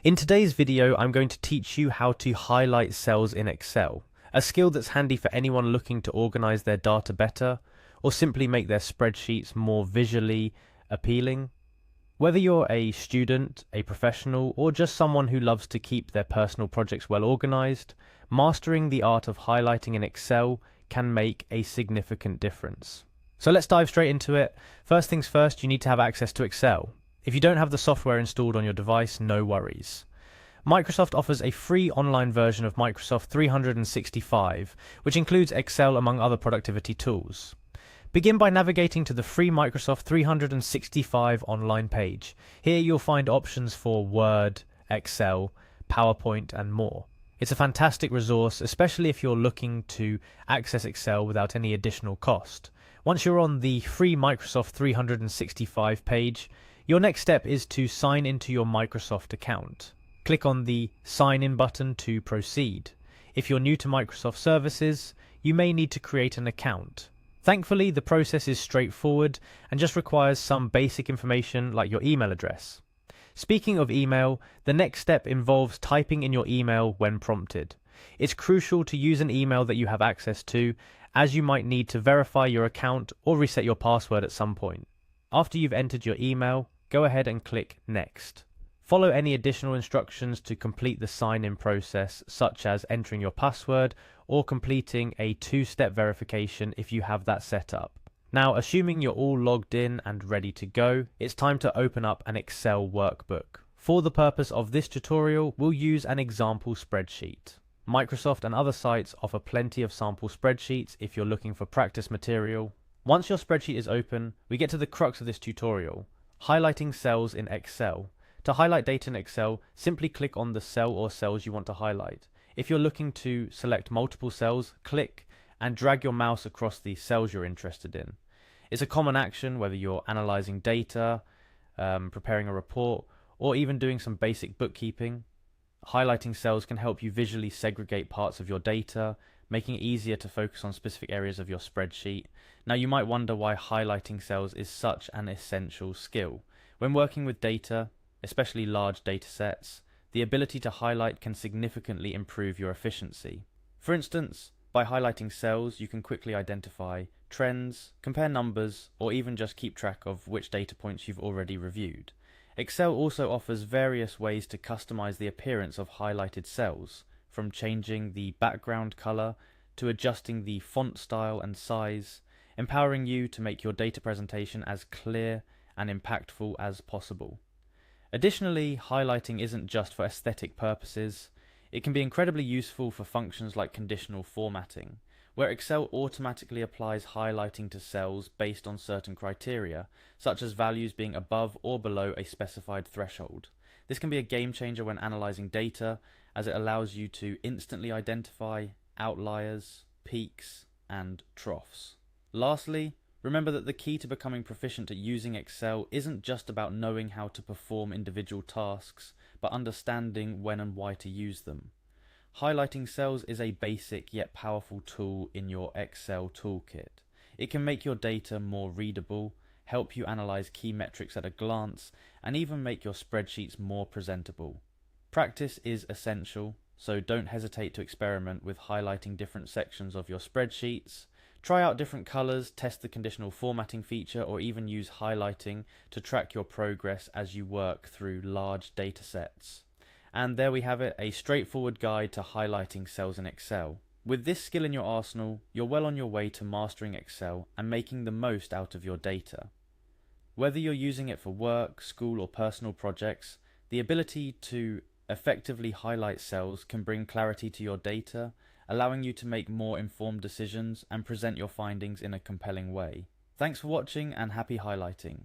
In today's video, I'm going to teach you how to highlight cells in Excel, a skill that's handy for anyone looking to organize their data better or simply make their spreadsheets more visually appealing. Whether you're a student, a professional, or just someone who loves to keep their personal projects well organized, mastering the art of highlighting in Excel can make a significant difference. So let's dive straight into it. First things first, you need to have access to Excel. If you don't have the software installed on your device, no worries. Microsoft offers a free online version of Microsoft 365, which includes Excel among other productivity tools. Begin by navigating to the free Microsoft 365 online page. Here you'll find options for Word, Excel, PowerPoint, and more. It's a fantastic resource, especially if you're looking to access Excel without any additional cost. Once you're on the free Microsoft 365 page, your next step is to sign into your Microsoft account. Click on the Sign In button to proceed. If you're new to Microsoft services, you may need to create an account. Thankfully, the process is straightforward and just requires some basic information like your email address. Speaking of email, the next step involves typing in your email when prompted. It's crucial to use an email that you have access to, as you might need to verify your account or reset your password at some point. After you've entered your email, go ahead and click Next. Follow any additional instructions to complete the sign-in process, such as entering your password or completing a two-step verification if you have that set up. Now, assuming you're all logged in and ready to go, it's time to open up an Excel workbook. For the purpose of this tutorial, we'll use an example spreadsheet. Microsoft and other sites offer plenty of sample spreadsheets if you're looking for practice material. Once your spreadsheet is open, we get to the crux of this tutorial, highlighting cells in Excel. To highlight data in Excel, simply click on the cell or cells you want to highlight. If you're looking to select multiple cells, click and drag your mouse across the cells you're interested in. It's a common action whether you're analyzing data, preparing a report, or even doing some basic bookkeeping. Highlighting cells can help you visually segregate parts of your data, making it easier to focus on specific areas of your spreadsheet. Now, you might wonder why highlighting cells is such an essential skill. When working with data, especially large data sets, the ability to highlight can significantly improve your efficiency. For instance, by highlighting cells, you can quickly identify trends, compare numbers, or even just keep track of which data points you've already reviewed. Excel also offers various ways to customize the appearance of highlighted cells, from changing the background color to adjusting the font style and size, empowering you to make your data presentation as clear and impactful as possible. Additionally, highlighting isn't just for aesthetic purposes. It can be incredibly useful for functions like conditional formatting, where Excel automatically applies highlighting to cells based on certain criteria, such as values being above or below a specified threshold. This can be a game changer when analyzing data, as it allows you to instantly identify outliers, peaks, and troughs. Lastly, remember that the key to becoming proficient at using Excel isn't just about knowing how to perform individual tasks, but understanding when and why to use them. Highlighting cells is a basic yet powerful tool in your Excel toolkit. It can make your data more readable, help you analyze key metrics at a glance, and even make your spreadsheets more presentable. Practice is essential, so don't hesitate to experiment with highlighting different sections of your spreadsheets. Try out different colors, test the conditional formatting feature, or even use highlighting to track your progress as you work through large data sets. And there we have it, a straightforward guide to highlighting cells in Excel. With this skill in your arsenal, you're well on your way to mastering Excel and making the most out of your data. Whether you're using it for work, school, or personal projects, the ability to effectively highlight cells can bring clarity to your data, allowing you to make more informed decisions and present your findings in a compelling way. Thanks for watching and happy highlighting.